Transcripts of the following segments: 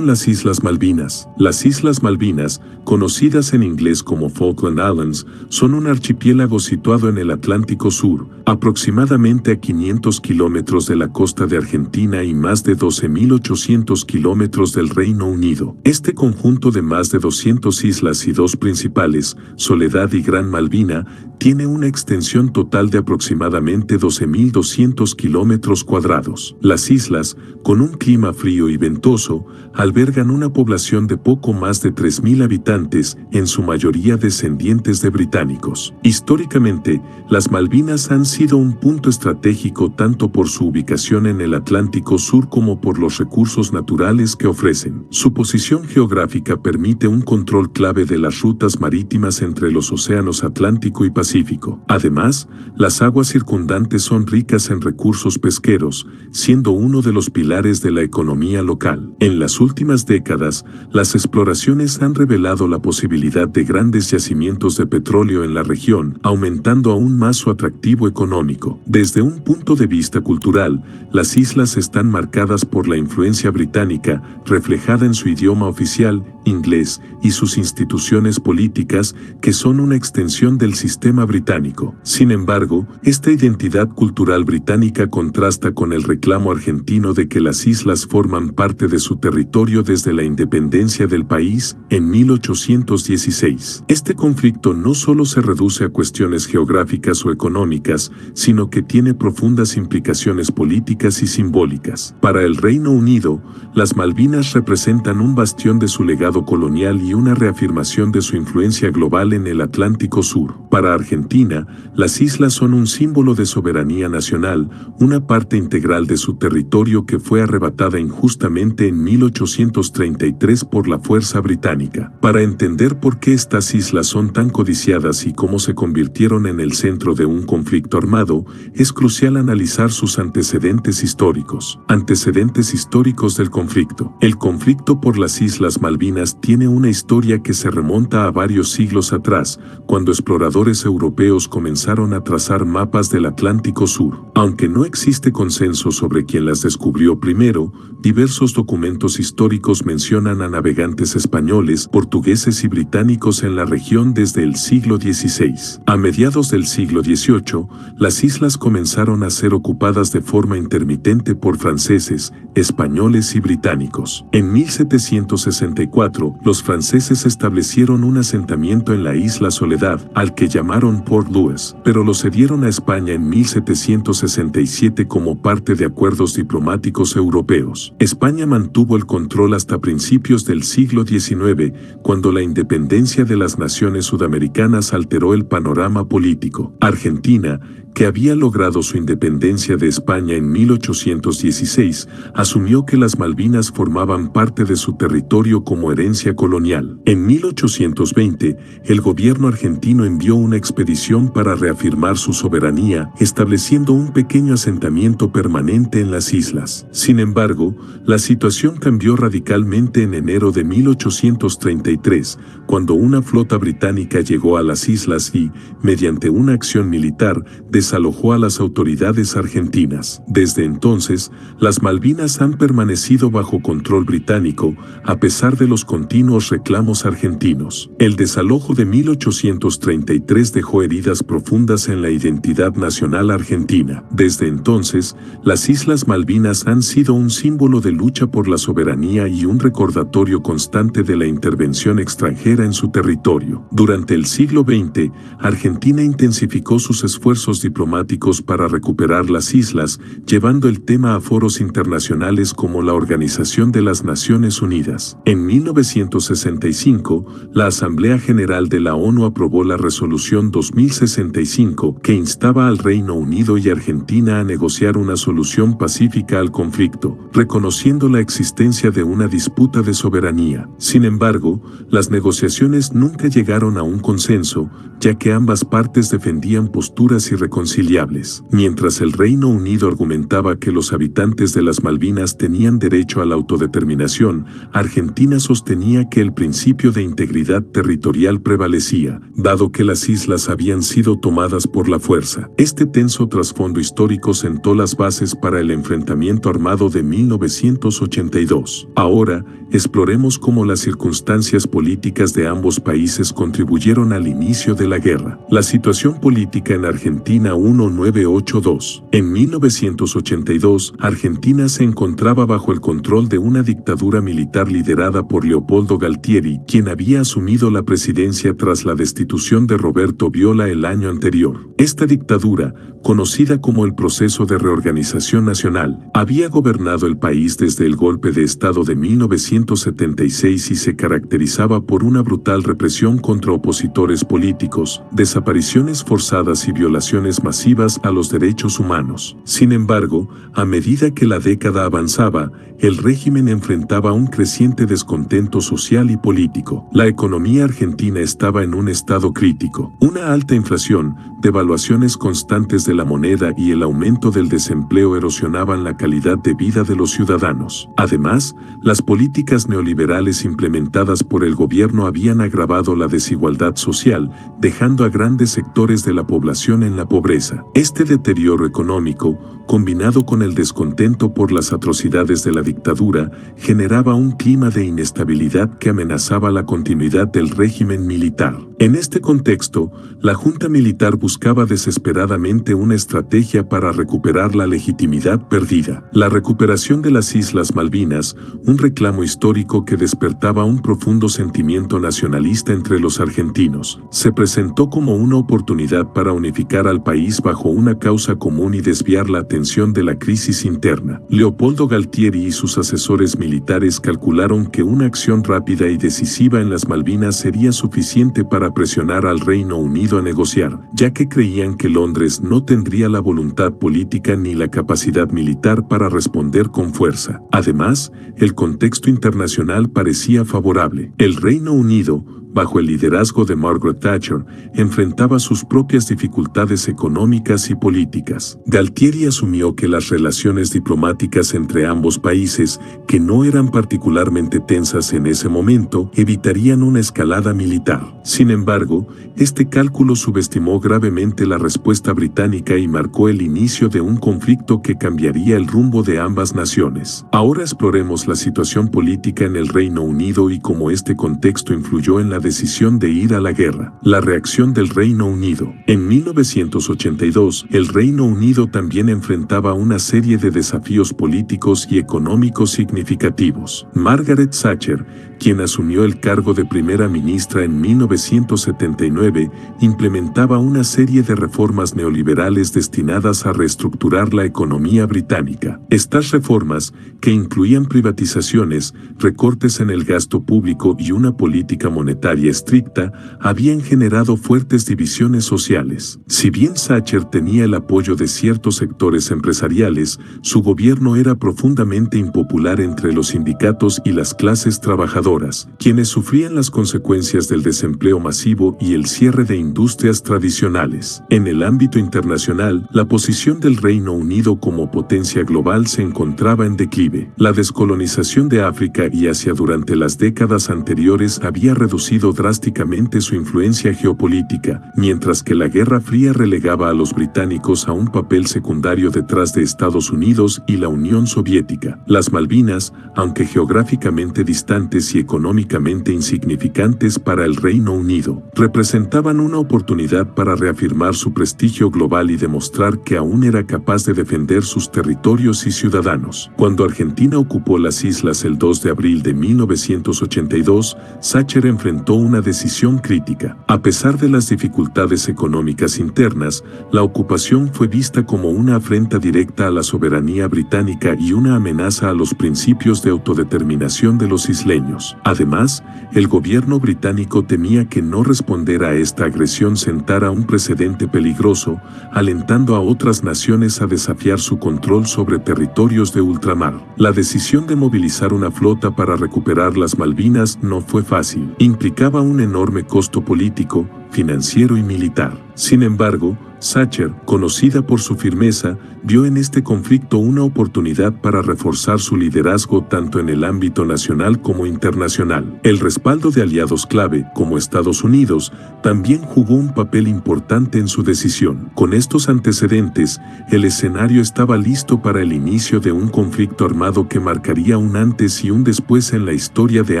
son las Islas Malvinas? Las Islas Malvinas, conocidas en inglés como Falkland Islands, son un archipiélago situado en el Atlántico Sur, aproximadamente a 500 kilómetros de la costa de Argentina y más de 12.800 kilómetros del Reino Unido. Este conjunto de más de 200 islas y dos principales, Soledad y Gran Malvina, tiene una extensión total de aproximadamente 12.200 kilómetros cuadrados. Las islas, con un clima frío y ventoso, albergan una población de poco más de 3.000 habitantes, en su mayoría descendientes de británicos. Históricamente, las Malvinas han sido un punto estratégico tanto por su ubicación en el Atlántico Sur como por los recursos naturales que ofrecen. Su posición geográfica permite un control clave de las rutas marítimas entre los océanos Atlántico y Pacífico. Además, las aguas circundantes son ricas en recursos pesqueros, siendo uno de los pilares de la economía local. En las últimas décadas, las exploraciones han revelado la posibilidad de grandes yacimientos de petróleo en la región, aumentando aún más su atractivo económico. Desde un punto de vista cultural, las islas están marcadas por la influencia británica, reflejada en su idioma oficial, inglés, y sus instituciones políticas, que son una extensión del sistema británico. Sin embargo, esta identidad cultural británica contrasta con el reclamo argentino de que las islas forman parte de su territorio desde la independencia del país en 1816. Este conflicto no solo se reduce a cuestiones geográficas o económicas, sino que tiene profundas implicaciones políticas y simbólicas. Para el Reino Unido, las Malvinas representan un bastión de su legado colonial y una reafirmación de su influencia global en el Atlántico Sur. Para Argentina, las islas son un símbolo de soberanía nacional, una parte integral de su territorio que fue arrebatada injustamente en 1833 por la fuerza británica. Para entender por qué estas islas son tan codiciadas y cómo se convirtieron en el centro de un conflicto armado, es crucial analizar sus antecedentes históricos. Antecedentes históricos del conflicto. El conflicto por las Islas Malvinas tiene una historia que se remonta a varios siglos atrás, cuando exploradores europeos comenzaron a trazar mapas del Atlántico Sur. Aunque no existe consenso sobre quién las descubrió primero, diversos documentos históricos mencionan a navegantes españoles, portugueses y británicos en la región desde el siglo XVI. A mediados del siglo XVIII, las islas comenzaron a ser ocupadas de forma intermitente por franceses, españoles y británicos. En 1764, los franceses establecieron un asentamiento en la isla Soledad, al que llamaron Port Louis, pero lo cedieron a España en 1767 como parte de acuerdos diplomáticos europeos. España mantuvo el control hasta principios del siglo XIX, cuando la independencia de las naciones sudamericanas alteró el panorama político. Argentina, que había logrado su independencia de España en 1816, asumió que las Malvinas formaban parte de su territorio como herencia colonial. En 1820, el gobierno argentino envió una expedición para reafirmar su soberanía, estableciendo un pequeño asentamiento permanente en las islas. Sin embargo, la situación cambió radicalmente en enero de 1833, cuando una flota británica llegó a las islas y, mediante una acción militar, desalojó a las autoridades argentinas. Desde entonces, las Malvinas han permanecido bajo control británico, a pesar de los continuos reclamos argentinos. El desalojo de 1833 dejó heridas profundas en la identidad nacional argentina. Desde entonces, las Islas Malvinas han sido un símbolo de lucha por la soberanía y un recordatorio constante de la intervención extranjera en su territorio. Durante el siglo XX, Argentina intensificó sus esfuerzos diplomáticos para recuperar las islas, llevando el tema a foros internacionales como la Organización de las Naciones Unidas. En 1965, la Asamblea General de la ONU aprobó la Resolución 2065, que instaba al Reino Unido y Argentina a negociar una solución pacífica al conflicto, reconociendo la existencia de una disputa de soberanía. Sin embargo, las negociaciones nunca llegaron a un consenso, ya que ambas partes defendían posturas irreconciliables irreconciliables. Mientras el Reino Unido argumentaba que los habitantes de las Malvinas tenían derecho a la autodeterminación, Argentina sostenía que el principio de integridad territorial prevalecía, dado que las islas habían sido tomadas por la fuerza. Este tenso trasfondo histórico sentó las bases para el enfrentamiento armado de 1982. Ahora, exploremos cómo las circunstancias políticas de ambos países contribuyeron al inicio de la guerra. La situación política en Argentina 1982. En 1982, Argentina se encontraba bajo el control de una dictadura militar liderada por Leopoldo Galtieri, quien había asumido la presidencia tras la destitución de Roberto Viola el año anterior. Esta dictadura, conocida como el Proceso de Reorganización Nacional, había gobernado el país desde el golpe de Estado de 1976 y se caracterizaba por una brutal represión contra opositores políticos, desapariciones forzadas y violaciones masivas a los derechos humanos. Sin embargo, a medida que la década avanzaba, el régimen enfrentaba un creciente descontento social y político. La economía argentina estaba en un estado crítico. Una alta inflación, devaluaciones constantes de la moneda y el aumento del desempleo erosionaban la calidad de vida de los ciudadanos. Además, las políticas neoliberales implementadas por el gobierno habían agravado la desigualdad social, dejando a grandes sectores de la población en la pobreza. Este deterioro económico, combinado con el descontento por las atrocidades de la dictadura, generaba un clima de inestabilidad que amenazaba la continuidad del régimen militar. En este contexto, la junta militar buscaba desesperadamente una estrategia para recuperar la legitimidad perdida. La recuperación de las Islas Malvinas, un reclamo histórico que despertaba un profundo sentimiento nacionalista entre los argentinos, se presentó como una oportunidad para unificar al país bajo una causa común y desviar la atención de la crisis interna. Leopoldo Galtieri y sus asesores militares calcularon que una acción rápida y decisiva en las Malvinas sería suficiente para presionar al Reino Unido a negociar, ya que creían que Londres no tendría la voluntad política ni la capacidad militar para responder con fuerza. Además, el contexto internacional parecía favorable. El Reino Unido, bajo el liderazgo de Margaret Thatcher, enfrentaba sus propias dificultades económicas y políticas. Galtieri asumió que las relaciones diplomáticas entre ambos países, que no eran particularmente tensas en ese momento, evitarían una escalada militar. Sin embargo, este cálculo subestimó gravemente la respuesta británica y marcó el inicio de un conflicto que cambiaría el rumbo de ambas naciones. Ahora exploremos la situación política en el Reino Unido y cómo este contexto influyó en la decisión de ir a la guerra. La reacción del Reino Unido. En 1982, el Reino Unido también enfrentaba una serie de desafíos políticos y económicos significativos. Margaret Thatcher, quien asumió el cargo de primera ministra en 1979, implementaba una serie de reformas neoliberales destinadas a reestructurar la economía británica. Estas reformas, que incluían privatizaciones, recortes en el gasto público y una política monetaria estricta, habían generado fuertes divisiones sociales. Si bien Thatcher tenía el apoyo de ciertos sectores empresariales, su gobierno era profundamente impopular entre los sindicatos y las clases trabajadoras, quienes sufrían las consecuencias del desempleo masivo y el cierre de industrias tradicionales. En el ámbito internacional, la posición del Reino Unido como potencia global se encontraba en declive. La descolonización de África y Asia durante las décadas anteriores había reducido drásticamente su influencia geopolítica, mientras que la Guerra Fría relegaba a los británicos a un papel secundario detrás de Estados Unidos y la Unión Soviética. Las Malvinas, aunque geográficamente distantes y económicamente insignificantes para el Reino Unido, representaban una oportunidad para reafirmar su prestigio global y demostrar que aún era capaz de defender sus territorios y ciudadanos. Cuando Argentina ocupó las islas el 2 de abril de 1982, Thatcher enfrentó una decisión crítica. A pesar de las dificultades económicas internas, la ocupación fue vista como una afrenta directa a la soberanía británica y una amenaza a los principios de autodeterminación de los isleños. Además, el gobierno británico temía que no responder a esta agresión sentara un precedente peligroso, alentando a otras naciones a desafiar su control sobre territorios de ultramar. La decisión de movilizar una flota para recuperar las Malvinas no fue fácil. Implicaba un enorme costo político, financiero y militar. Sin embargo, Thatcher, conocida por su firmeza, vio en este conflicto una oportunidad para reforzar su liderazgo tanto en el ámbito nacional como internacional. El respaldo de aliados clave, como Estados Unidos, también jugó un papel importante en su decisión. Con estos antecedentes, el escenario estaba listo para el inicio de un conflicto armado que marcaría un antes y un después en la historia de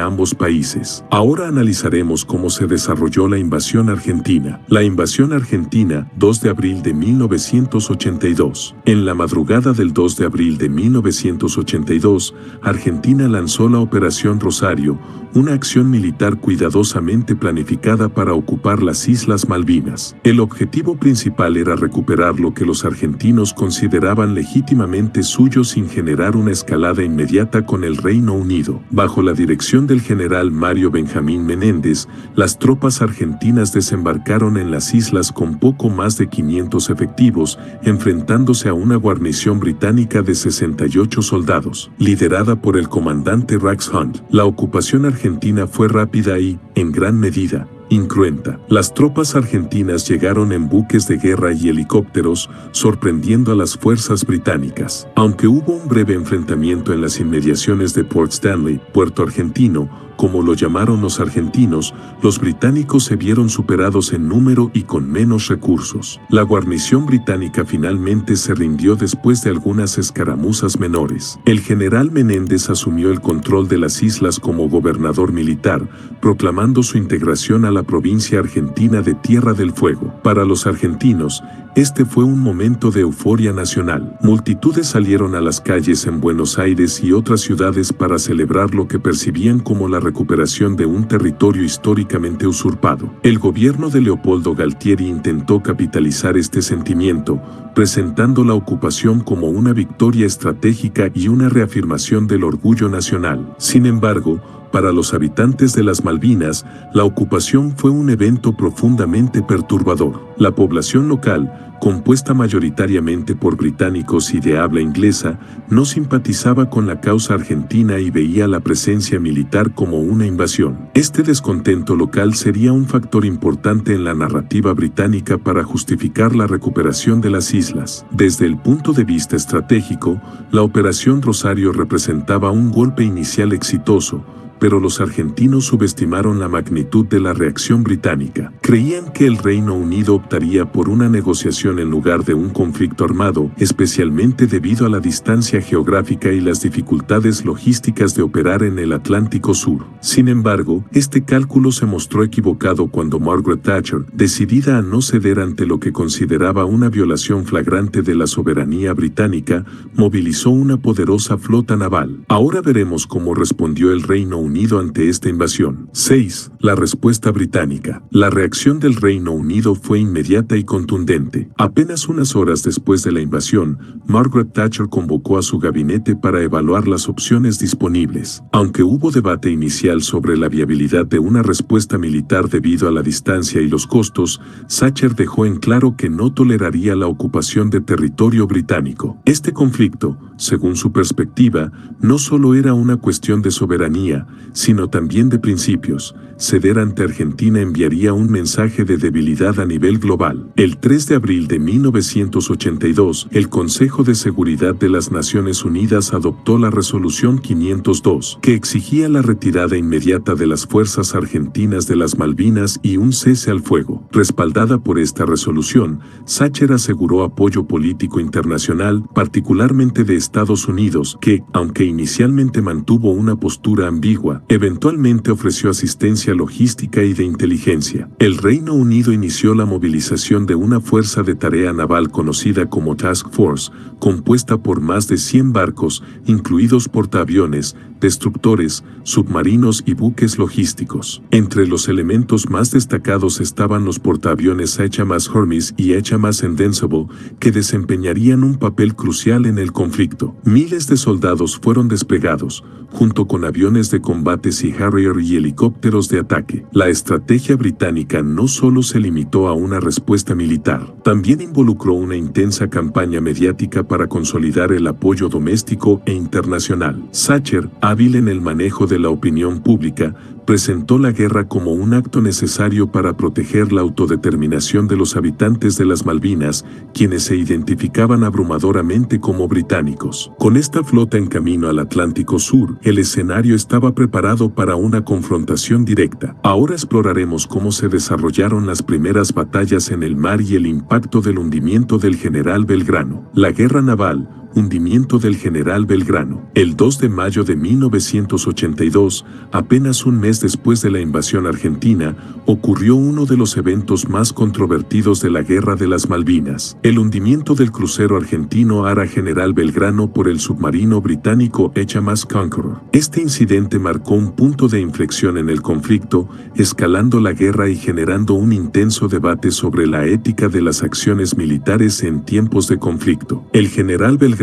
ambos países. Ahora analizaremos cómo se desarrolló la invasión argentina. La invasión argentina, 2 de abril de 1982. En la madrugada del 2 de abril de 1982, Argentina lanzó la Operación Rosario, una acción militar cuidadosamente planificada para ocupar las Islas Malvinas. El objetivo principal era recuperar lo que los argentinos consideraban legítimamente suyo sin generar una escalada inmediata con el Reino Unido. Bajo la dirección del general Mario Benjamín Menéndez, las tropas argentinas desembarcaron en las islas con poco más de 500 efectivos, enfrentándose a una guarnición británica de 68 soldados, liderada por el comandante Rex Hunt. La ocupación argentina fue rápida y, en gran medida, incruenta. Las tropas argentinas llegaron en buques de guerra y helicópteros, sorprendiendo a las fuerzas británicas. Aunque hubo un breve enfrentamiento en las inmediaciones de Port Stanley, Puerto Argentino, como lo llamaron los argentinos, los británicos se vieron superados en número y con menos recursos. La guarnición británica finalmente se rindió después de algunas escaramuzas menores. El general Menéndez asumió el control de las islas como gobernador militar, proclamando su integración a la provincia argentina de Tierra del Fuego. Para los argentinos, este fue un momento de euforia nacional. Multitudes salieron a las calles en Buenos Aires y otras ciudades para celebrar lo que percibían como la recuperación de un territorio históricamente usurpado. El gobierno de Leopoldo Galtieri intentó capitalizar este sentimiento, presentando la ocupación como una victoria estratégica y una reafirmación del orgullo nacional. Sin embargo, para los habitantes de las Malvinas, la ocupación fue un evento profundamente perturbador. La población local, compuesta mayoritariamente por británicos y de habla inglesa, no simpatizaba con la causa argentina y veía la presencia militar como una invasión. Este descontento local sería un factor importante en la narrativa británica para justificar la recuperación de las islas. Desde el punto de vista estratégico, la Operación Rosario representaba un golpe inicial exitoso, pero los argentinos subestimaron la magnitud de la reacción británica. Creían que el Reino Unido optaría por una negociación en lugar de un conflicto armado, especialmente debido a la distancia geográfica y las dificultades logísticas de operar en el Atlántico Sur. Sin embargo, este cálculo se mostró equivocado cuando Margaret Thatcher, decidida a no ceder ante lo que consideraba una violación flagrante de la soberanía británica, movilizó una poderosa flota naval. Ahora veremos cómo respondió el Reino Unido ante esta invasión. 6. La respuesta británica. La reacción del Reino Unido fue inmediata y contundente. Apenas unas horas después de la invasión, Margaret Thatcher convocó a su gabinete para evaluar las opciones disponibles. Aunque hubo debate inicial sobre la viabilidad de una respuesta militar debido a la distancia y los costos, Thatcher dejó en claro que no toleraría la ocupación de territorio británico. Este conflicto, según su perspectiva, no solo era una cuestión de soberanía, sino también de principios. Ceder ante Argentina enviaría un mensaje de debilidad a nivel global. El 3 de abril de 1982, el Consejo de Seguridad de las Naciones Unidas adoptó la Resolución 502, que exigía la retirada inmediata de las fuerzas argentinas de las Malvinas y un cese al fuego. Respaldada por esta resolución, Thatcher aseguró apoyo político internacional, particularmente de Estados Unidos, que, aunque inicialmente mantuvo una postura ambigua, eventualmente ofreció asistencia logística y de inteligencia. El Reino Unido inició la movilización de una fuerza de tarea naval conocida como Task Force, compuesta por más de 100 barcos, incluidos portaaviones, destructores, submarinos y buques logísticos. Entre los elementos más destacados estaban los portaaviones HMAS Hermes y HMAS Invincible, que desempeñarían un papel crucial en el conflicto. Miles de soldados fueron desplegados, junto con aviones de combates y Harrier y helicópteros de ataque. La estrategia británica no solo se limitó a una respuesta militar, también involucró una intensa campaña mediática para consolidar el apoyo doméstico e internacional. Thatcher, hábil en el manejo de la opinión pública, presentó la guerra como un acto necesario para proteger la autodeterminación de los habitantes de las Malvinas, quienes se identificaban abrumadoramente como británicos. Con esta flota en camino al Atlántico Sur, el escenario estaba preparado para una confrontación directa. Ahora exploraremos cómo se desarrollaron las primeras batallas en el mar y el impacto del hundimiento del general Belgrano. La guerra naval, hundimiento del general Belgrano. El 2 de mayo de 1982, apenas un mes después de la invasión argentina, ocurrió uno de los eventos más controvertidos de la Guerra de las Malvinas: el hundimiento del crucero argentino Ara General Belgrano por el submarino británico HMS Conqueror. Este incidente marcó un punto de inflexión en el conflicto, escalando la guerra y generando un intenso debate sobre la ética de las acciones militares en tiempos de conflicto. El general Belgrano,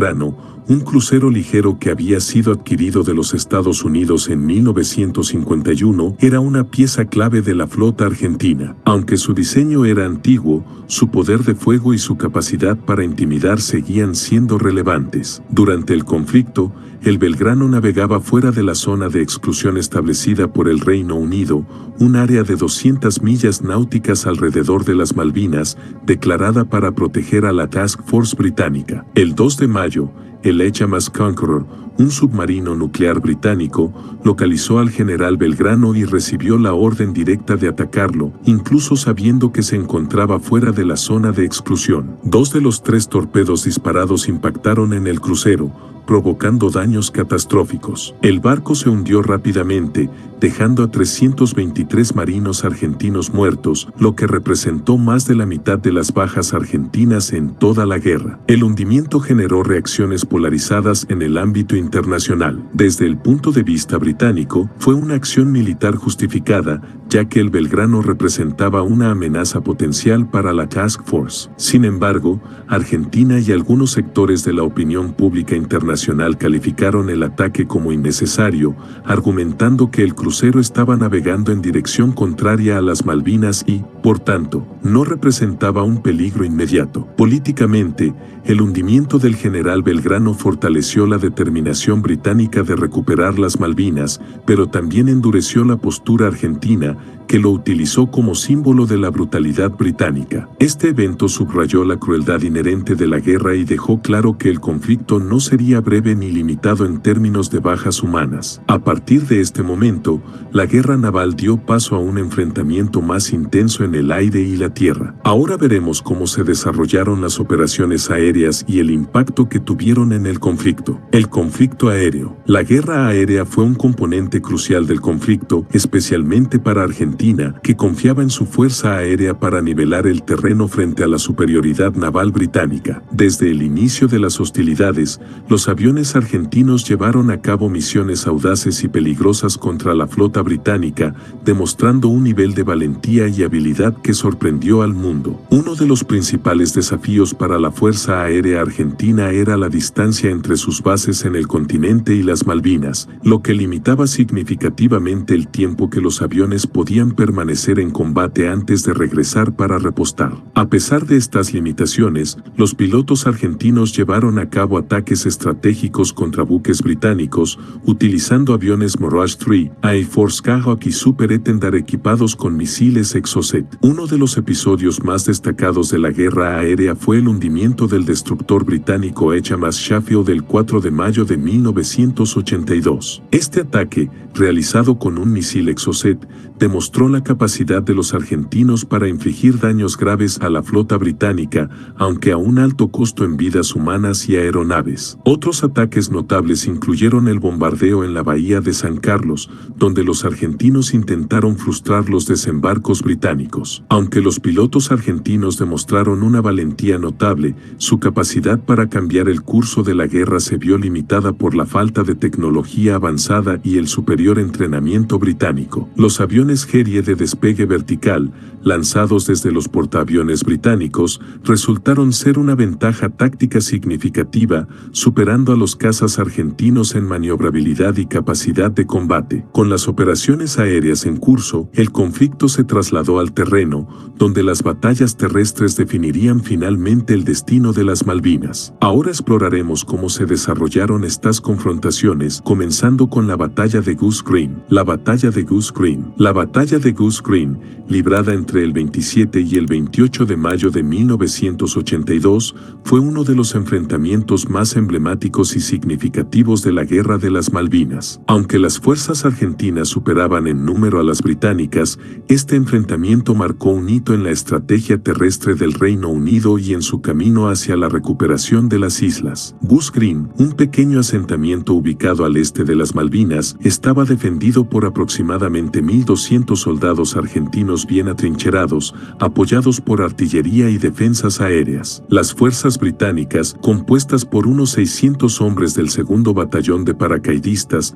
un crucero ligero que había sido adquirido de los Estados Unidos en 1951, era una pieza clave de la flota argentina. Aunque su diseño era antiguo, su poder de fuego y su capacidad para intimidar seguían siendo relevantes. Durante el conflicto, el Belgrano navegaba fuera de la zona de exclusión establecida por el Reino Unido, un área de 200 millas náuticas alrededor de las Malvinas, declarada para proteger a la Task Force británica. El 2 de mayo, el HMS Conqueror, un submarino nuclear británico, localizó al general Belgrano y recibió la orden directa de atacarlo, incluso sabiendo que se encontraba fuera de la zona de exclusión. 2 de los 3 torpedos disparados impactaron en el crucero, provocando daños catastróficos. El barco se hundió rápidamente, dejando a 323 marinos argentinos muertos, lo que representó más de la mitad de las bajas argentinas en toda la guerra. El hundimiento generó reacciones polarizadas en el ámbito internacional. Desde el punto de vista británico, fue una acción militar justificada, ya que el Belgrano representaba una amenaza potencial para la Task Force. Sin embargo, Argentina y algunos sectores de la opinión pública internacional calificaron el ataque como innecesario, argumentando que el crucero estaba navegando en dirección contraria a las Malvinas y, por tanto, no representaba un peligro inmediato. Políticamente, el hundimiento del general Belgrano fortaleció la determinación británica de recuperar las Malvinas, pero también endureció la postura argentina, que lo utilizó como símbolo de la brutalidad británica. Este evento subrayó la crueldad inherente de la guerra y dejó claro que el conflicto no sería breve ni limitado en términos de bajas humanas. A partir de este momento, la guerra naval dio paso a un enfrentamiento más intenso en el aire y la tierra. Ahora veremos cómo se desarrollaron las operaciones aéreas y el impacto que tuvieron en el conflicto. El conflicto aéreo. La guerra aérea fue un componente crucial del conflicto, especialmente para Argentina, que confiaba en su fuerza aérea para nivelar el terreno frente a la superioridad naval británica. Desde el inicio de las hostilidades, los aviones argentinos llevaron a cabo misiones audaces y peligrosas contra la flota británica, demostrando un nivel de valentía y habilidad que sorprendió al mundo. Uno de los principales desafíos para la Fuerza Aérea Argentina era la distancia entre sus bases en el continente y las Malvinas, lo que limitaba significativamente el tiempo que los aviones podían permanecer en combate antes de regresar para repostar. A pesar de estas limitaciones, los pilotos argentinos llevaron a cabo ataques estratégicos contra buques británicos, utilizando aviones Mirage 3, Air Force Skyhawk y Super Etendard equipados con misiles Exocet. Uno de los episodios más destacados de la guerra aérea fue el hundimiento del destructor británico HMS Sheffield el 4 de mayo de 1982. Este ataque, realizado con un misil Exocet, demostró la capacidad de los argentinos para infligir daños graves a la flota británica, aunque a un alto costo en vidas humanas y aeronaves. Otros ataques notables incluyeron el bombardeo en la bahía de San Carlos, donde los argentinos intentaron frustrar los desembarcos británicos. Aunque los pilotos argentinos demostraron una valentía notable, su capacidad para cambiar el curso de la guerra se vio limitada por la falta de tecnología avanzada y el superior entrenamiento británico. Los aviones aviones Harrier de despegue vertical, lanzados desde los portaaviones británicos, resultaron ser una ventaja táctica significativa, superando a los cazas argentinos en maniobrabilidad y capacidad de combate. Con las operaciones aéreas en curso, el conflicto se trasladó al terreno, donde las batallas terrestres definirían finalmente el destino de las Malvinas. Ahora exploraremos cómo se desarrollaron estas confrontaciones, comenzando con la batalla de Goose Green. La batalla de Goose Green. La batalla de Goose Green, librada entre el 27 y el 28 de mayo de 1982, fue uno de los enfrentamientos más emblemáticos y significativos de la Guerra de las Malvinas. Aunque las fuerzas argentinas superaban en número a las británicas, este enfrentamiento marcó un hito en la estrategia terrestre del Reino Unido y en su camino hacia la recuperación de las islas. Goose Green, un pequeño asentamiento ubicado al este de las Malvinas, estaba defendido por aproximadamente 1.200 soldados argentinos bien atrincherados, apoyados por artillería y defensas aéreas. Las fuerzas británicas, compuestas por unos 600 hombres del segundo batallón de paracaidistas,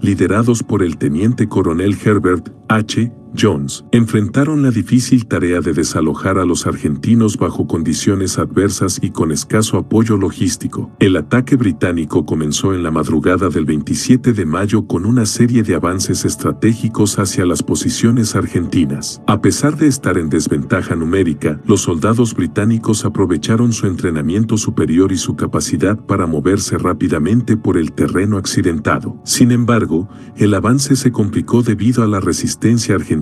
liderados por el teniente coronel Herbert H. Jones, enfrentaron la difícil tarea de desalojar a los argentinos bajo condiciones adversas y con escaso apoyo logístico. El ataque británico comenzó en la madrugada del 27 de mayo con una serie de avances estratégicos hacia las posiciones argentinas. A pesar de estar en desventaja numérica, los soldados británicos aprovecharon su entrenamiento superior y su capacidad para moverse rápidamente por el terreno accidentado. Sin embargo, el avance se complicó debido a la resistencia argentina,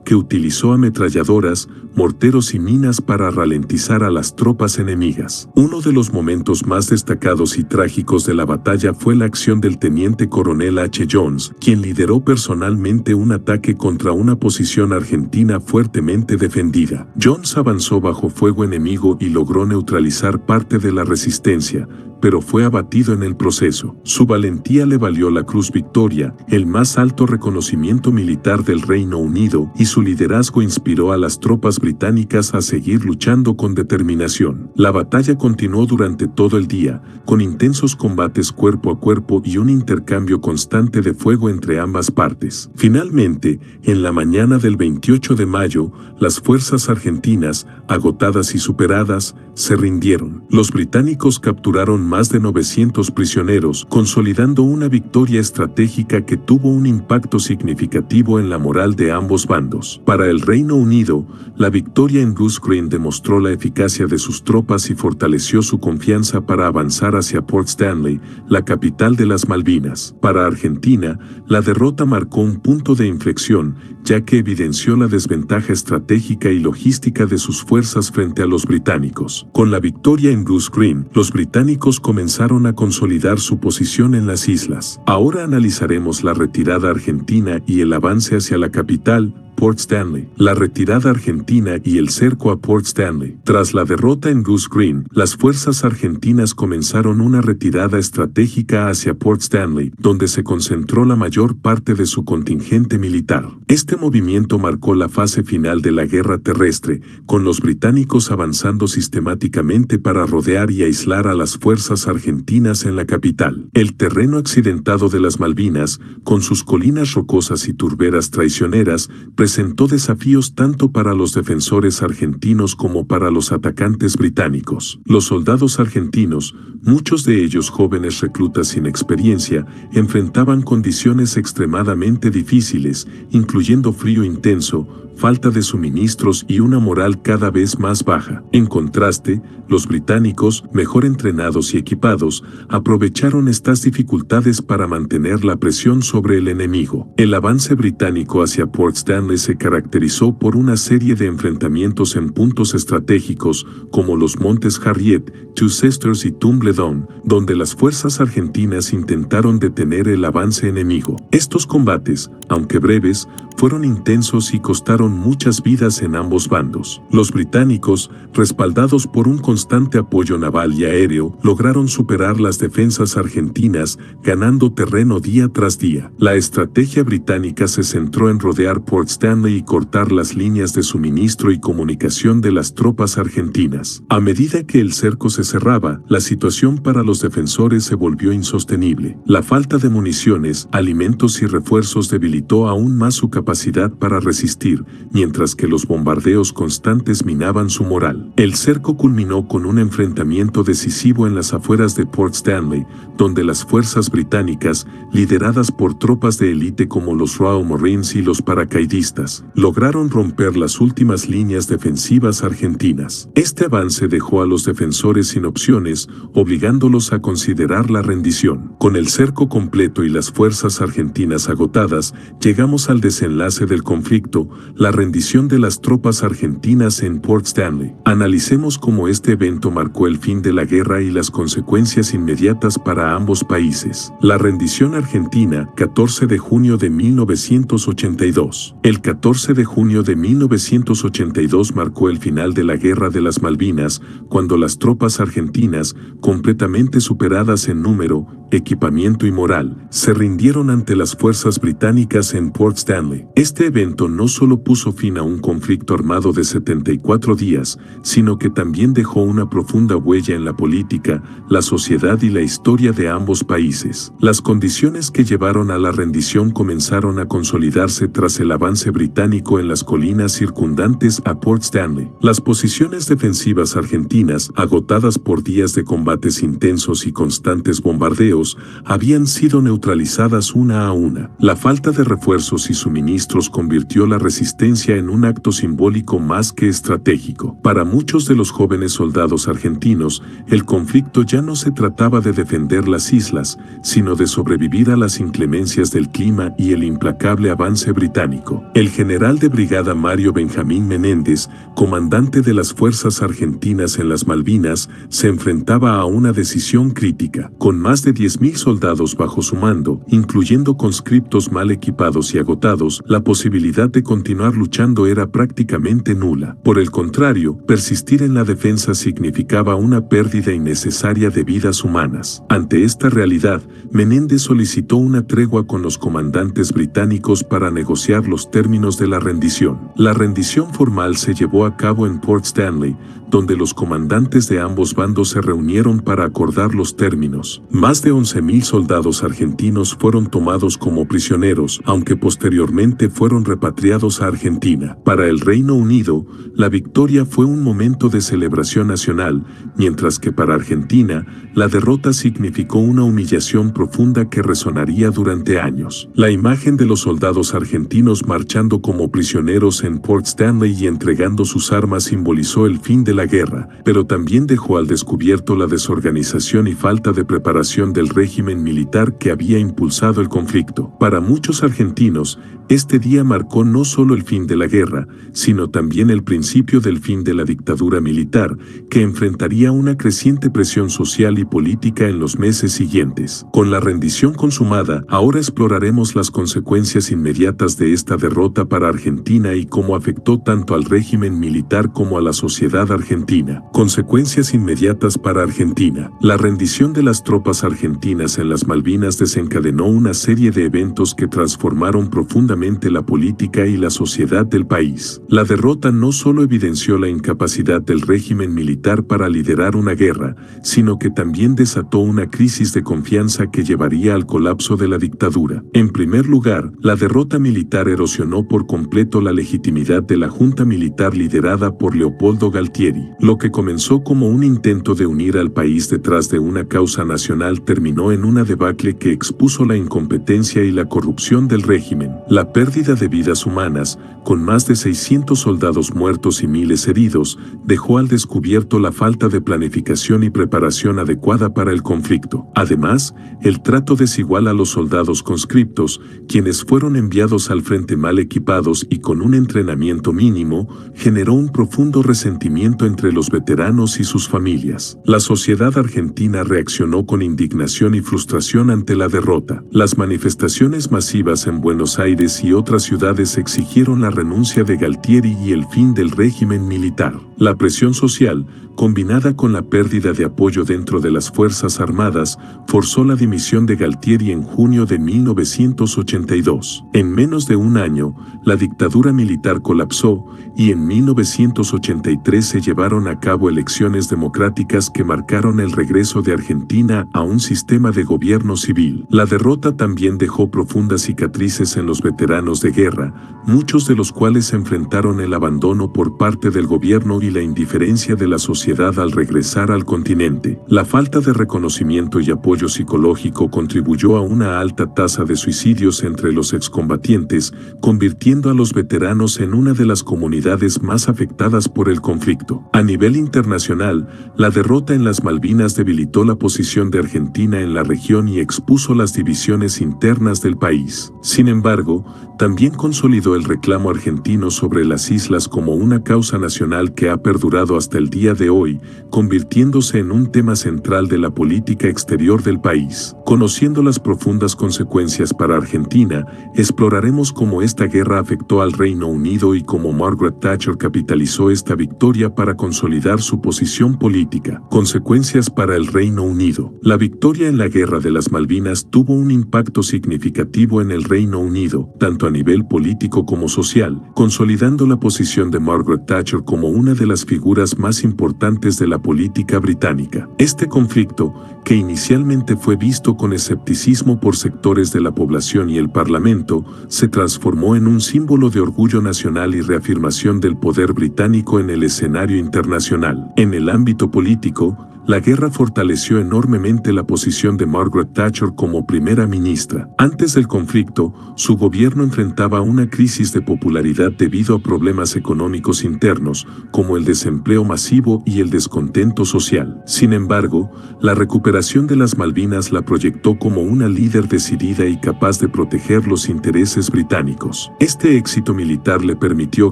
que utilizó ametralladoras, morteros y minas para ralentizar a las tropas enemigas. Uno de los momentos más destacados y trágicos de la batalla fue la acción del teniente coronel H. Jones, quien lideró personalmente un ataque contra una posición argentina fuertemente defendida. Jones avanzó bajo fuego enemigo y logró neutralizar parte de la resistencia, pero fue abatido en el proceso. Su valentía le valió la Cruz Victoria, el más alto reconocimiento militar del Reino Unido, y su liderazgo inspiró a las tropas británicas a seguir luchando con determinación. La batalla continuó durante todo el día, con intensos combates cuerpo a cuerpo y un intercambio constante de fuego entre ambas partes. Finalmente, en la mañana del 28 de mayo, las fuerzas argentinas, agotadas y superadas, se rindieron. Los británicos capturaron más de 900 prisioneros, consolidando una victoria estratégica que tuvo un impacto significativo en la moral de ambos bandos. Para el Reino Unido, la victoria en Goose Green demostró la eficacia de sus tropas y fortaleció su confianza para avanzar hacia Port Stanley, la capital de las Malvinas. Para Argentina, la derrota marcó un punto de inflexión, ya que evidenció la desventaja estratégica y logística de sus fuerzas frente a los británicos. Con la victoria en Goose Green, los británicos comenzaron a consolidar su posición en las islas. Ahora analizaremos la retirada argentina y el avance hacia la capital, Port Stanley. La retirada argentina y el cerco a Port Stanley. Tras la derrota en Goose Green, las fuerzas argentinas comenzaron una retirada estratégica hacia Port Stanley, donde se concentró la mayor parte de su contingente militar. Este movimiento marcó la fase final de la guerra terrestre, con los británicos avanzando sistemáticamente para rodear y aislar a las fuerzas argentinas en la capital. El terreno accidentado de las Malvinas, con sus colinas rocosas y turberas traicioneras, presentó desafíos tanto para los defensores argentinos como para los atacantes británicos. Los soldados argentinos, muchos de ellos jóvenes reclutas sin experiencia, enfrentaban condiciones extremadamente difíciles, incluyendo frío intenso, falta de suministros y una moral cada vez más baja. En contraste, los británicos, mejor entrenados y equipados, aprovecharon estas dificultades para mantener la presión sobre el enemigo. El avance británico hacia Port Stanley se caracterizó por una serie de enfrentamientos en puntos estratégicos, como los Montes Harriet, Two Sisters y Tumbledown, donde las fuerzas argentinas intentaron detener el avance enemigo. Estos combates, aunque breves, fueron intensos y costaron cobraron muchas vidas en ambos bandos. Los británicos, respaldados por un constante apoyo naval y aéreo, lograron superar las defensas argentinas, ganando terreno día tras día. La estrategia británica se centró en rodear Port Stanley y cortar las líneas de suministro y comunicación de las tropas argentinas. A medida que el cerco se cerraba, la situación para los defensores se volvió insostenible. La falta de municiones, alimentos y refuerzos debilitó aún más su capacidad para resistir, mientras que los bombardeos constantes minaban su moral. El cerco culminó con un enfrentamiento decisivo en las afueras de Port Stanley, donde las fuerzas británicas, lideradas por tropas de élite como los Royal Marines y los paracaidistas, lograron romper las últimas líneas defensivas argentinas. Este avance dejó a los defensores sin opciones, obligándolos a considerar la rendición. Con el cerco completo y las fuerzas argentinas agotadas, llegamos al desenlace del conflicto, la rendición de las tropas argentinas en Port Stanley. Analicemos cómo este evento marcó el fin de la guerra y las consecuencias inmediatas para ambos países. La rendición argentina, 14 de junio de 1982. El 14 de junio de 1982 marcó el final de la Guerra de las Malvinas, cuando las tropas argentinas, completamente superadas en número, equipamiento y moral, se rindieron ante las fuerzas británicas en Port Stanley. Este evento no solo puso fin a un conflicto armado de 74 días, sino que también dejó una profunda huella en la política, la sociedad y la historia de ambos países. Las condiciones que llevaron a la rendición comenzaron a consolidarse tras el avance británico en las colinas circundantes a Port Stanley. Las posiciones defensivas argentinas, agotadas por días de combates intensos y constantes bombardeos, habían sido neutralizadas una a una. La falta de refuerzos y suministros convirtió la resistencia en un acto simbólico más que estratégico. Para muchos de los jóvenes soldados argentinos, el conflicto ya no se trataba de defender las islas, sino de sobrevivir a las inclemencias del clima y el implacable avance británico. El general de brigada Mario Benjamín Menéndez, comandante de las fuerzas argentinas en las Malvinas, se enfrentaba a una decisión crítica. Con más de 10.000 soldados bajo su mando, incluyendo conscriptos mal equipados y agotados, la posibilidad de continuar luchando era prácticamente nula. Por el contrario, persistir en la defensa significaba una pérdida innecesaria de vidas humanas. Ante esta realidad, Menéndez solicitó una tregua con los comandantes británicos para negociar los términos de la rendición. La rendición formal se llevó a cabo en Port Stanley, donde los comandantes de ambos bandos se reunieron para acordar los términos. Más de 11.000 soldados argentinos fueron tomados como prisioneros, aunque posteriormente fueron repatriados a Argentina. Para el Reino Unido, la victoria fue un momento de celebración nacional, mientras que para Argentina, la derrota significó una humillación profunda que resonaría durante años. La imagen de los soldados argentinos marchando como prisioneros en Port Stanley y entregando sus armas simbolizó el fin de la guerra, pero también dejó al descubierto la desorganización y falta de preparación del régimen militar que había impulsado el conflicto. Para muchos argentinos, este día marcó no solo el fin de la guerra, sino también el principio del fin de la dictadura militar, que enfrentaría una creciente presión social y política en los meses siguientes. Con la rendición consumada, ahora exploraremos las consecuencias inmediatas de esta derrota para Argentina y cómo afectó tanto al régimen militar como a la sociedad argentina. Consecuencias inmediatas para Argentina. La rendición de las tropas argentinas en las Malvinas desencadenó una serie de eventos que transformaron profundamente la política y la sociedad del país. La derrota no solo evidenció la incapacidad del régimen militar para liderar una guerra, sino que también desató una crisis de confianza que llevaría al colapso de la dictadura. En primer lugar, la derrota militar erosionó por completo la legitimidad de la junta militar liderada por Leopoldo Galtieri. Lo que comenzó como un intento de unir al país detrás de una causa nacional terminó en una debacle que expuso la incompetencia y la corrupción del régimen. La pérdida de vidas humanas, con más de 600 soldados muertos y miles heridos, dejó al descubierto la falta de planificación y preparación adecuada para el conflicto. Además, el trato desigual a los soldados conscriptos, quienes fueron enviados al frente mal equipados y con un entrenamiento mínimo, generó un profundo resentimiento entre los veteranos y sus familias. La sociedad argentina reaccionó con indignación y frustración ante la derrota. Las manifestaciones masivas en Buenos Aires y otras ciudades exigieron la renuncia de Galtieri y el fin del régimen militar. La presión social, combinada con la pérdida de apoyo dentro de las Fuerzas Armadas, forzó la dimisión de Galtieri en junio de 1982. En menos de un año, la dictadura militar colapsó y en 1983 se llevaron a cabo elecciones democráticas que marcaron el regreso de Argentina a un sistema de gobierno civil. La derrota también dejó profundas cicatrices en los veteranos de guerra, muchos de los cuales enfrentaron el abandono por parte del gobierno y la indiferencia de la sociedad al regresar al continente. La falta de reconocimiento y apoyo psicológico contribuyó a una alta tasa de suicidios entre los excombatientes, convirtiendo a los veteranos en una de las comunidades más afectadas por el conflicto. A nivel internacional, la derrota en las Malvinas debilitó la posición de Argentina en la región y expuso las divisiones internas del país. Sin embargo, también consolidó el reclamo argentino sobre las islas como una causa nacional que ha perdurado hasta el día de hoy, convirtiéndose en un tema central de la política exterior del país. Conociendo las profundas consecuencias para Argentina, exploraremos cómo esta guerra afectó al Reino Unido y cómo Margaret Thatcher capitalizó esta victoria para consolidar su posición política. Consecuencias para el Reino Unido. La victoria en la Guerra de las Malvinas tuvo un impacto significativo en el Reino Unido, tanto a nivel político como social, consolidando la posición de Margaret Thatcher como una de las figuras más importantes de la política británica. Este conflicto, que inicialmente fue visto con escepticismo por sectores de la población y el Parlamento, se transformó en un símbolo de orgullo nacional y reafirmación del poder británico en el escenario internacional. En el ámbito político, la guerra fortaleció enormemente la posición de Margaret Thatcher como primera ministra. Antes del conflicto, su gobierno enfrentaba una crisis de popularidad debido a problemas económicos internos, como el desempleo masivo y el descontento social. Sin embargo, la recuperación de las Malvinas la proyectó como una líder decidida y capaz de proteger los intereses británicos. Este éxito militar le permitió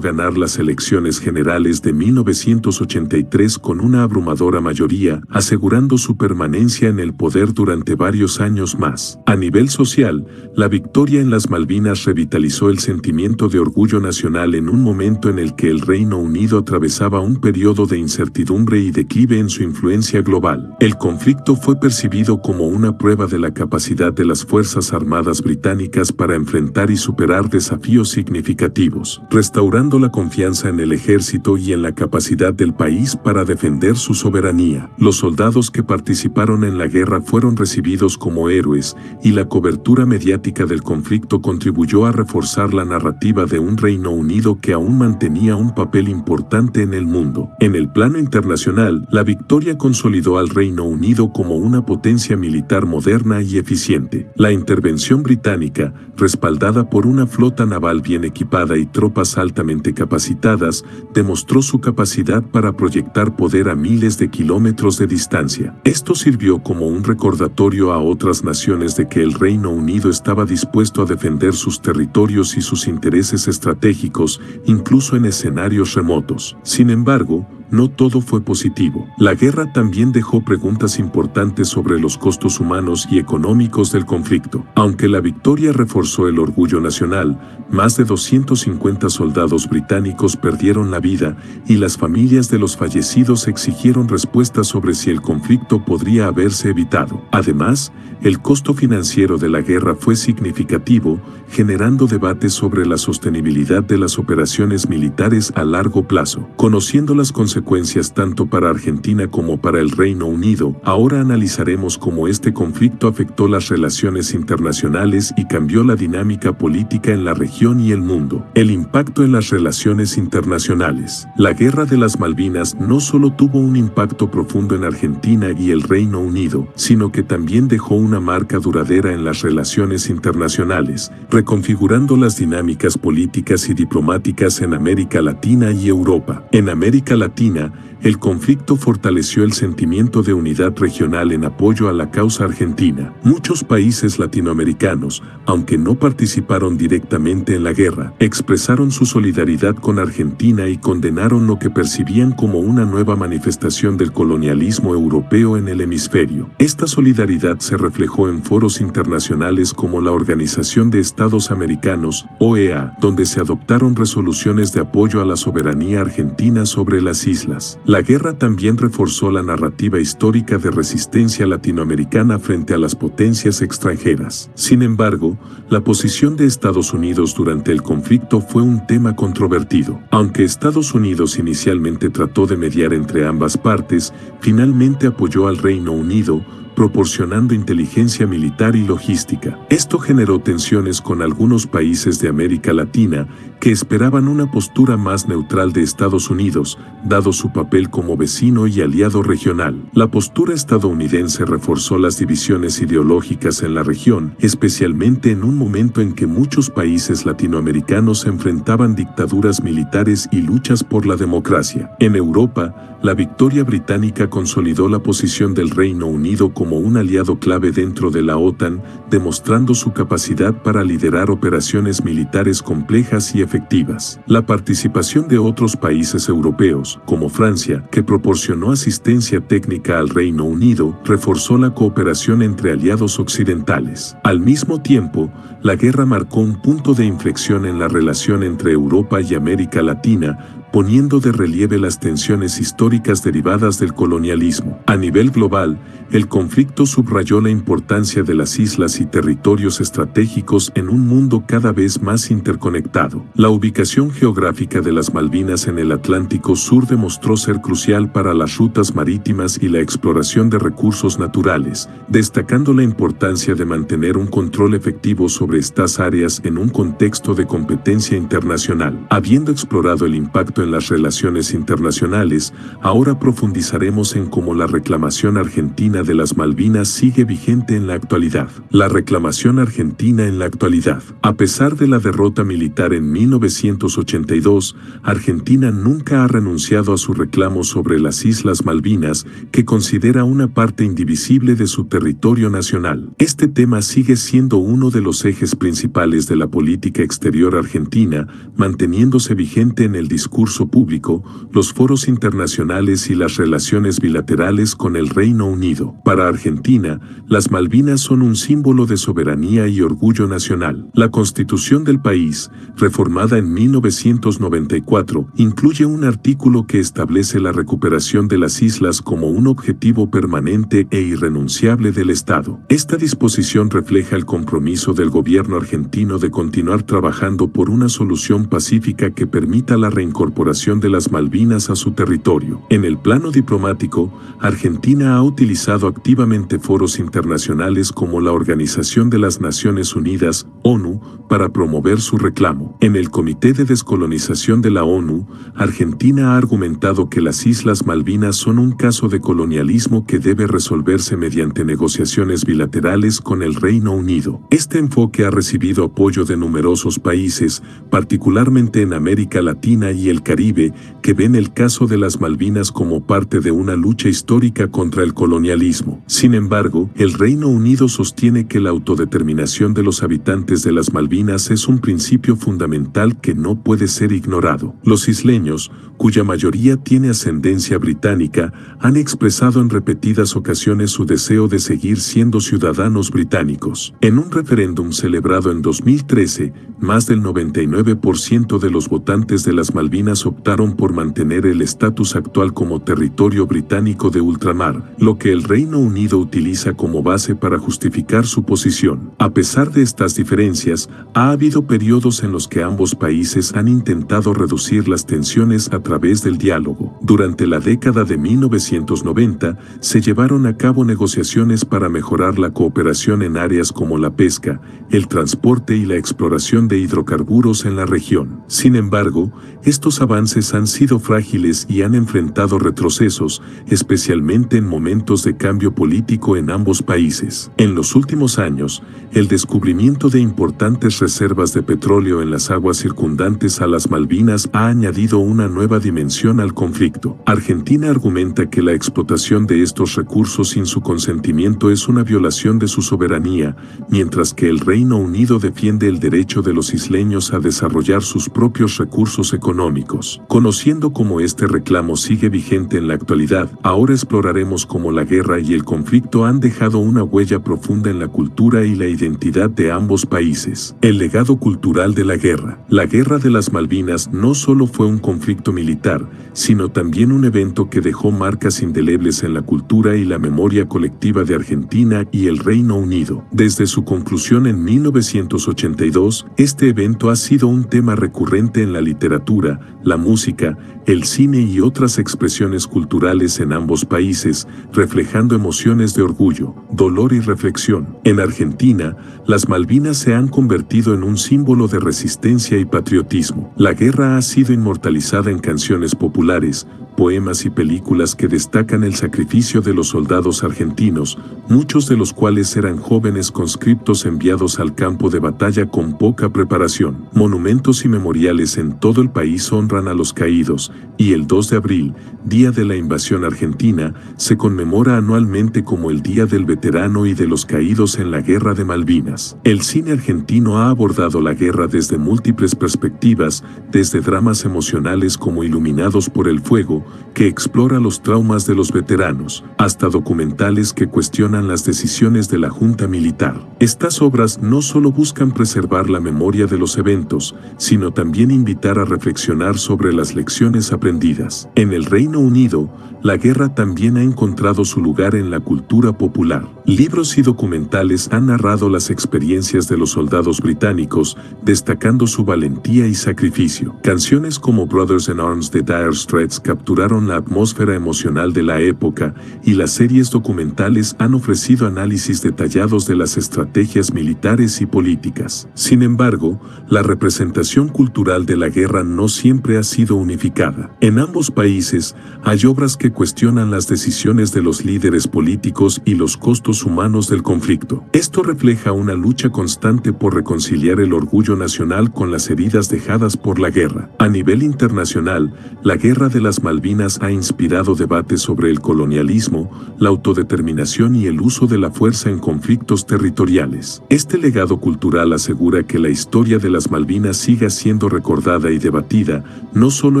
ganar las elecciones generales de 1983 con una abrumadora mayoría, asegurando su permanencia en el poder durante varios años más. A nivel social, la victoria en las Malvinas revitalizó el sentimiento de orgullo nacional en un momento en el que el Reino Unido atravesaba un periodo de incertidumbre y declive en su influencia global. El conflicto fue percibido como una prueba de la capacidad de las Fuerzas Armadas británicas para enfrentar y superar desafíos significativos, restaurando la confianza en el ejército y en la capacidad del país para defender su soberanía. Los soldados que participaron en la guerra fueron recibidos como héroes, y la cobertura mediática del conflicto contribuyó a reforzar la narrativa de un Reino Unido que aún mantenía un papel importante en el mundo. En el plano internacional, la victoria consolidó al Reino Unido como una potencia militar moderna y eficiente. La intervención británica, respaldada por una flota naval bien equipada y tropas altamente capacitadas, demostró su capacidad para proyectar poder a miles de kilómetros de distancia. Esto sirvió como un recordatorio a otras naciones de que el Reino Unido estaba dispuesto a defender sus territorios y sus intereses estratégicos, incluso en escenarios remotos. Sin embargo, no todo fue positivo. La guerra también dejó preguntas importantes sobre los costos humanos y económicos del conflicto. Aunque la victoria reforzó el orgullo nacional, más de 250 soldados británicos perdieron la vida y las familias de los fallecidos exigieron respuestas sobre si el conflicto podría haberse evitado. Además, el costo financiero de la guerra fue significativo, generando debates sobre la sostenibilidad de las operaciones militares a largo plazo. Conociendo las consecuencias tanto para Argentina como para el Reino Unido, ahora analizaremos cómo este conflicto afectó las relaciones internacionales y cambió la dinámica política en la región y el mundo. El impacto en las relaciones internacionales. La Guerra de las Malvinas no solo tuvo un impacto profundo en Argentina y el Reino Unido, sino que también dejó una marca duradera en las relaciones internacionales, reconfigurando las dinámicas políticas y diplomáticas en América Latina y Europa. En América Latina, el conflicto fortaleció el sentimiento de unidad regional en apoyo a la causa argentina. Muchos países latinoamericanos, aunque no participaron directamente en la guerra, expresaron su solidaridad con Argentina y condenaron lo que percibían como una nueva manifestación del colonialismo europeo en el hemisferio. Esta solidaridad se reflejó en foros internacionales como la Organización de Estados Americanos, OEA, donde se adoptaron resoluciones de apoyo a la soberanía argentina sobre las islas. La guerra también reforzó la narrativa histórica de resistencia latinoamericana frente a las potencias extranjeras. Sin embargo, la posición de Estados Unidos durante el conflicto fue un tema controvertido. Aunque Estados Unidos inicialmente trató de mediar entre ambas partes, finalmente apoyó al Reino Unido, proporcionando inteligencia militar y logística. Esto generó tensiones con algunos países de América Latina que esperaban una postura más neutral de Estados Unidos, dado su papel como vecino y aliado regional. La postura estadounidense reforzó las divisiones ideológicas en la región, especialmente en un momento en que muchos países latinoamericanos enfrentaban dictaduras militares y luchas por la democracia. En Europa, la victoria británica consolidó la posición del Reino Unido como un aliado clave dentro de la OTAN, demostrando su capacidad para liderar operaciones militares complejas y efectivas. La participación de otros países europeos, como Francia, que proporcionó asistencia técnica al Reino Unido, reforzó la cooperación entre aliados occidentales. Al mismo tiempo, la guerra marcó un punto de inflexión en la relación entre Europa y América Latina, poniendo de relieve las tensiones históricas derivadas del colonialismo. A nivel global, el conflicto subrayó la importancia de las islas y territorios estratégicos en un mundo cada vez más interconectado. La ubicación geográfica de las Malvinas en el Atlántico Sur demostró ser crucial para las rutas marítimas y la exploración de recursos naturales, destacando la importancia de mantener un control efectivo sobre estas áreas en un contexto de competencia internacional. Habiendo explorado el impacto en las relaciones internacionales, ahora profundizaremos en cómo la reclamación argentina de las Malvinas sigue vigente en la actualidad. La reclamación argentina en la actualidad. A pesar de la derrota militar en 1982, Argentina nunca ha renunciado a su reclamo sobre las Islas Malvinas, que considera una parte indivisible de su territorio nacional. Este tema sigue siendo uno de los ejes principales de la política exterior argentina, manteniéndose vigente en el discurso público, los foros internacionales y las relaciones bilaterales con el Reino Unido. Para Argentina, las Malvinas son un símbolo de soberanía y orgullo nacional. La Constitución del país, reformada en 1994, incluye un artículo que establece la recuperación de las islas como un objetivo permanente e irrenunciable del Estado. Esta disposición refleja el compromiso del gobierno argentino de continuar trabajando por una solución pacífica que permita la reincorporación de las Malvinas a su territorio. En el plano diplomático, Argentina ha utilizado activamente foros internacionales como la Organización de las Naciones Unidas, ONU, para promover su reclamo. En el Comité de Descolonización de la ONU, Argentina ha argumentado que las Islas Malvinas son un caso de colonialismo que debe resolverse mediante negociaciones bilaterales con el Reino Unido. Este enfoque ha recibido apoyo de numerosos países, particularmente en América Latina y el Caribe, que ven el caso de las Malvinas como parte de una lucha histórica contra el colonialismo. Sin embargo, el Reino Unido sostiene que la autodeterminación de los habitantes de las Malvinas es un principio fundamental que no puede ser ignorado. Los isleños, cuya mayoría tiene ascendencia británica, han expresado en repetidas ocasiones su deseo de seguir siendo ciudadanos británicos. En un referéndum celebrado en 2013, más del 99% de los votantes de las Malvinas optaron por mantener el estatus actual como territorio británico de ultramar, lo que el Reino Unido utiliza como base para justificar su posición. A pesar de estas diferencias, ha habido periodos en los que ambos países han intentado reducir las tensiones a través del diálogo. Durante la década de 1990, se llevaron a cabo negociaciones para mejorar la cooperación en áreas como la pesca, el transporte y la exploración de hidrocarburos en la región. Sin embargo, estos avances han sido frágiles y han enfrentado retrocesos, especialmente en momentos de cambio político en ambos países. En los últimos años, el descubrimiento de importantes reservas de petróleo en las aguas circundantes a las Malvinas ha añadido una nueva dimensión al conflicto. Argentina argumenta que la explotación de estos recursos sin su consentimiento es una violación de su soberanía, mientras que el Reino Unido defiende el derecho de los isleños a desarrollar sus propios recursos económicos. Conociendo cómo este reclamo sigue vigente en la actualidad, ahora exploraremos cómo la guerra y el conflicto han dejado una huella profunda en la cultura y la identidad de ambos países. El legado cultural de la guerra. La Guerra de las Malvinas no solo fue un conflicto militar, sino también un evento que dejó marcas indelebles en la cultura y la memoria colectiva de Argentina y el Reino Unido. Desde su conclusión en 1982, este evento ha sido un tema recurrente en la literatura, la música, el cine y otras expresiones culturales en ambos países, reflejando emociones de orgullo, dolor y reflexión. En Argentina, las Malvinas se han convertido en un símbolo de resistencia y patriotismo. La guerra ha sido inmortalizada en canciones populares, poemas y películas que destacan el sacrificio de los soldados argentinos, muchos de los cuales eran jóvenes conscriptos enviados al campo de batalla con poca preparación. Monumentos y memoriales en todo el país honran a los caídos, y el 2 de abril, día de la invasión argentina, se conmemora anualmente como el Día del Veterano y de los Caídos en la Guerra de Malvinas. El cine argentino ha abordado la guerra desde múltiples perspectivas, desde dramas emocionales como Iluminados por el Fuego, que explora los traumas de los veteranos, hasta documentales que cuestionan las decisiones de la Junta Militar. Estas obras no solo buscan preservar la memoria de los eventos, sino también invitar a reflexionar sobre las lecciones aprendidas. En el Reino Unido, la guerra también ha encontrado su lugar en la cultura popular. Libros y documentales han narrado las experiencias de los soldados británicos, destacando su valentía y sacrificio. Canciones como Brothers in Arms de Dire Straits capturaron la atmósfera emocional de la época, y las series documentales han ofrecido análisis detallados de las estrategias militares y políticas. Sin embargo, la representación cultural de la guerra no siempre ha sido unificada. En ambos países, hay obras que cuestionan las decisiones de los líderes políticos y los costos humanos del conflicto. Esto refleja una lucha constante por reconciliar el orgullo nacional con las heridas dejadas por la guerra. A nivel internacional, la Guerra de las Malvinas ha inspirado debates sobre el colonialismo, la autodeterminación y el uso de la fuerza en conflictos territoriales. Este legado cultural asegura que la historia de las Malvinas siga siendo recordada y debatida, no solo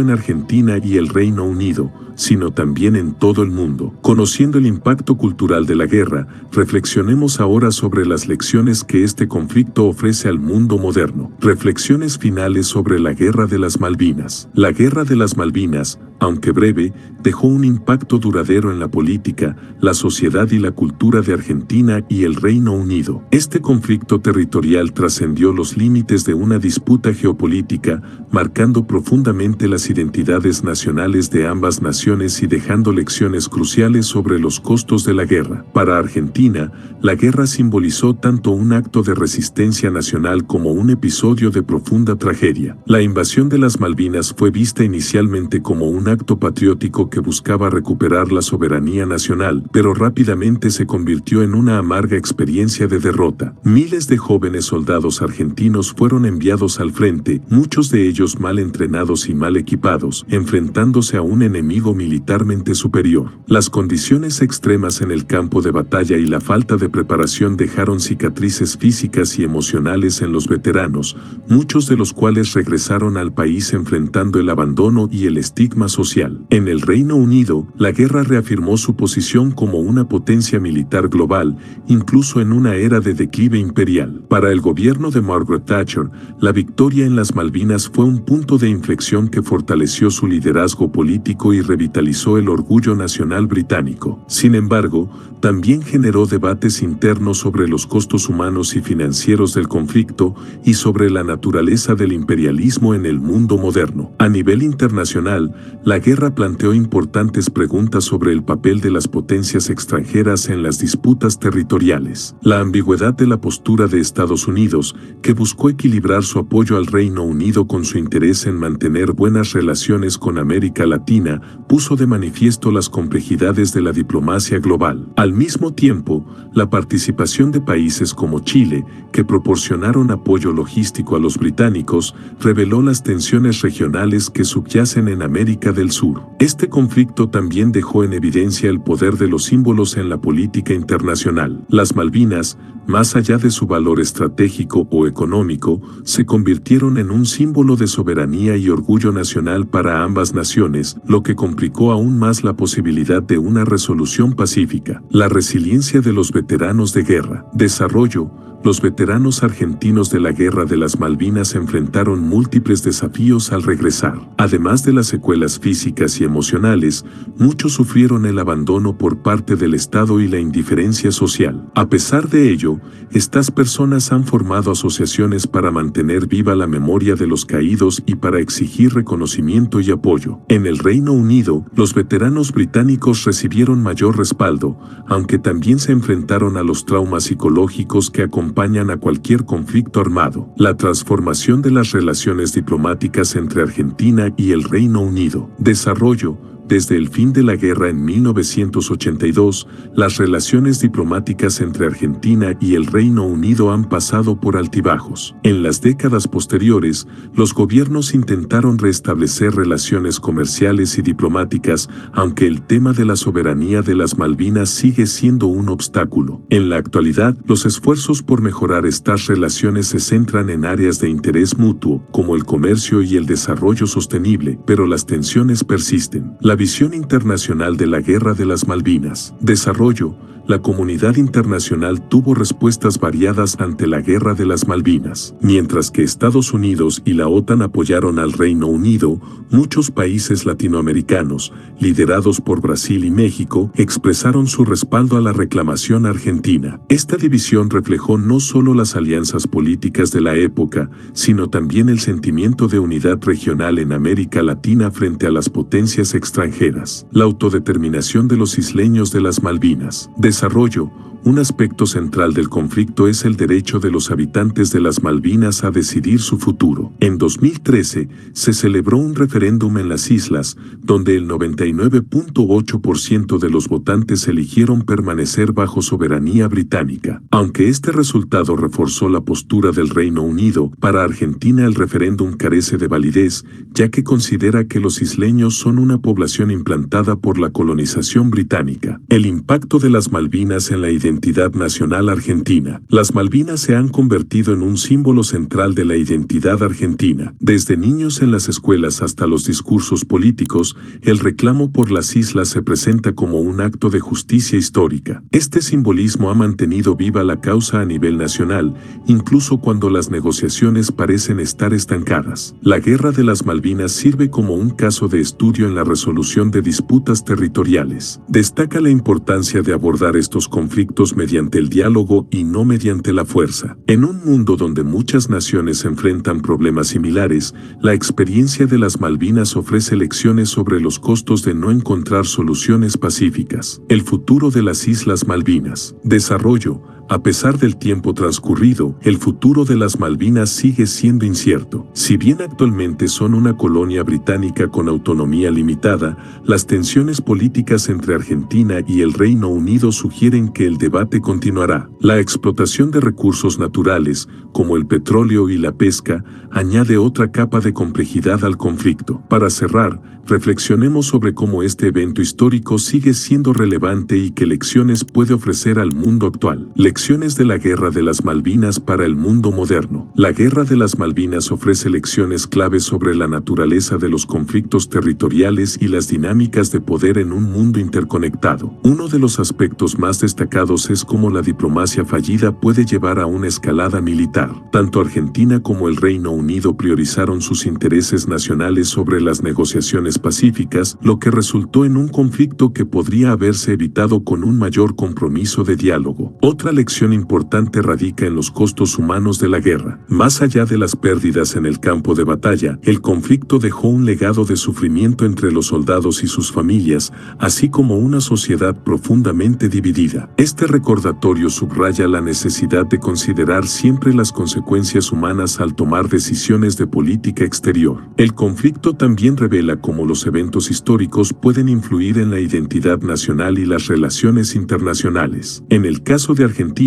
en Argentina y el Reino Unido, sino también en todo el mundo. Conociendo el impacto cultural de la guerra, reflexionemos ahora sobre las lecciones que este conflicto ofrece al mundo moderno. Reflexiones finales sobre la Guerra de las Malvinas. La Guerra de las Malvinas, aunque breve, dejó un impacto duradero en la política, la sociedad y la cultura de Argentina y el Reino Unido. Este conflicto territorial trascendió los límites de una disputa geopolítica, marcando profundamente las identidades nacionales de ambas naciones y dejando lecciones cruciales sobre los costos de la guerra. Para Argentina, la guerra simbolizó tanto un acto de resistencia nacional como un episodio de profunda tragedia. La invasión de las Malvinas fue vista inicialmente como un acto patriótico que buscaba recuperar la soberanía nacional, pero rápidamente se convirtió en una amarga experiencia de derrota. Miles de jóvenes soldados argentinos fueron enviados al frente, muchos de ellos mal entrenados y mal equipados, enfrentándose a un enemigo militarmente superior. Las condiciones extremas en el campo de batalla y la falta de preparación dejaron cicatrices físicas y emocionales en los veteranos, muchos de los cuales regresaron al país enfrentando el abandono y el estigma social. En el Reino Unido, la guerra reafirmó su posición como una potencia militar global, incluso en una era de declive imperial. Para el gobierno de Margaret Thatcher, la victoria en las Malvinas fue un punto de inflexión que fortaleció su liderazgo político y revitalizó el orgullo nacional británico. Sin embargo, también generó debates internos sobre los costos humanos y financieros del conflicto y sobre la naturaleza del imperialismo en el mundo moderno. A nivel internacional, la guerra guerra planteó importantes preguntas sobre el papel de las potencias extranjeras en las disputas territoriales. La ambigüedad de la postura de Estados Unidos, que buscó equilibrar su apoyo al Reino Unido con su interés en mantener buenas relaciones con América Latina, puso de manifiesto las complejidades de la diplomacia global. Al mismo tiempo, la participación de países como Chile, que proporcionaron apoyo logístico a los británicos, reveló las tensiones regionales que subyacen en América del Sur. Este conflicto también dejó en evidencia el poder de los símbolos en la política internacional. Las Malvinas, más allá de su valor estratégico o económico, se convirtieron en un símbolo de soberanía y orgullo nacional para ambas naciones, lo que complicó aún más la posibilidad de una resolución pacífica. La resiliencia de los veteranos de guerra. Desarrollo. Los veteranos argentinos de la Guerra de las Malvinas enfrentaron múltiples desafíos al regresar. Además de las secuelas físicas y emocionales, muchos sufrieron el abandono por parte del Estado y la indiferencia social. A pesar de ello, estas personas han formado asociaciones para mantener viva la memoria de los caídos y para exigir reconocimiento y apoyo. En el Reino Unido, los veteranos británicos recibieron mayor respaldo, aunque también se enfrentaron a los traumas psicológicos que acompañan a cualquier conflicto armado. La transformación de las relaciones diplomáticas entre Argentina y el Reino Unido. Desarrollo. Desde el fin de la guerra en 1982, las relaciones diplomáticas entre Argentina y el Reino Unido han pasado por altibajos. En las décadas posteriores, los gobiernos intentaron restablecer relaciones comerciales y diplomáticas, aunque el tema de la soberanía de las Malvinas sigue siendo un obstáculo. En la actualidad, los esfuerzos por mejorar estas relaciones se centran en áreas de interés mutuo, como el comercio y el desarrollo sostenible, pero las tensiones persisten. La visión internacional de la Guerra de las Malvinas. Desarrollo. La comunidad internacional tuvo respuestas variadas ante la Guerra de las Malvinas. Mientras que Estados Unidos y la OTAN apoyaron al Reino Unido, muchos países latinoamericanos, liderados por Brasil y México, expresaron su respaldo a la reclamación argentina. Esta división reflejó no solo las alianzas políticas de la época, sino también el sentimiento de unidad regional en América Latina frente a las potencias extranjeras. La autodeterminación de los isleños de las Malvinas. Desarrollo. Un aspecto central del conflicto es el derecho de los habitantes de las Malvinas a decidir su futuro. En 2013, se celebró un referéndum en las islas, donde el 99.8% de los votantes eligieron permanecer bajo soberanía británica. Aunque este resultado reforzó la postura del Reino Unido, para Argentina el referéndum carece de validez, ya que considera que los isleños son una población implantada por la colonización británica. El impacto de las Malvinas en la identidad nacional argentina. Las Malvinas se han convertido en un símbolo central de la identidad argentina. Desde niños en las escuelas hasta los discursos políticos, el reclamo por las islas se presenta como un acto de justicia histórica. Este simbolismo ha mantenido viva la causa a nivel nacional, incluso cuando las negociaciones parecen estar estancadas. La Guerra de las Malvinas sirve como un caso de estudio en la resolución de disputas territoriales. Destaca la importancia de abordar estos conflictos mediante el diálogo y no mediante la fuerza. En un mundo donde muchas naciones enfrentan problemas similares, la experiencia de las Malvinas ofrece lecciones sobre los costos de no encontrar soluciones pacíficas. El futuro de las Islas Malvinas. Desarrollo. A pesar del tiempo transcurrido, el futuro de las Malvinas sigue siendo incierto. Si bien actualmente son una colonia británica con autonomía limitada, las tensiones políticas entre Argentina y el Reino Unido sugieren que el debate continuará. La explotación de recursos naturales, como el petróleo y la pesca, añade otra capa de complejidad al conflicto. Para cerrar, reflexionemos sobre cómo este evento histórico sigue siendo relevante y qué lecciones puede ofrecer al mundo actual. Lecciones de la Guerra de las Malvinas para el mundo moderno. La Guerra de las Malvinas ofrece lecciones claves sobre la naturaleza de los conflictos territoriales y las dinámicas de poder en un mundo interconectado. Uno de los aspectos más destacados es cómo la diplomacia fallida puede llevar a una escalada militar. Tanto Argentina como el Reino Unido priorizaron sus intereses nacionales sobre las negociaciones pacíficas, lo que resultó en un conflicto que podría haberse evitado con un mayor compromiso de diálogo. Otra lección lección importante radica en los costos humanos de la guerra. Más allá de las pérdidas en el campo de batalla, el conflicto dejó un legado de sufrimiento entre los soldados y sus familias, así como una sociedad profundamente dividida. Este recordatorio subraya la necesidad de considerar siempre las consecuencias humanas al tomar decisiones de política exterior. El conflicto también revela cómo los eventos históricos pueden influir en la identidad nacional y las relaciones internacionales. En el caso de Argentina,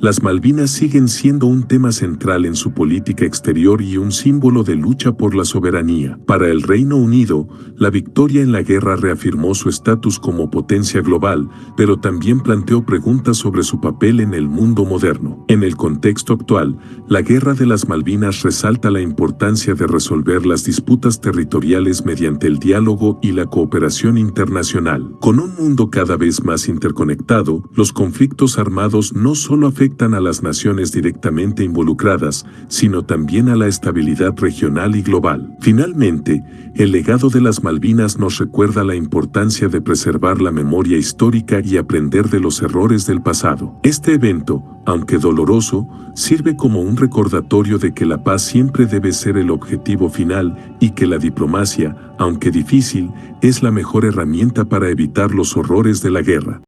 las Malvinas siguen siendo un tema central en su política exterior y un símbolo de lucha por la soberanía. Para el Reino Unido, la victoria en la guerra reafirmó su estatus como potencia global, pero también planteó preguntas sobre su papel en el mundo moderno. En el contexto actual, la Guerra de las Malvinas resalta la importancia de resolver las disputas territoriales mediante el diálogo y la cooperación internacional. Con un mundo cada vez más interconectado, los conflictos armados no solo afectan a las naciones directamente involucradas, sino también a la estabilidad regional y global. Finalmente, el legado de las Malvinas nos recuerda la importancia de preservar la memoria histórica y aprender de los errores del pasado. Este evento, aunque doloroso, sirve como un recordatorio de que la paz siempre debe ser el objetivo final y que la diplomacia, aunque difícil, es la mejor herramienta para evitar los horrores de la guerra.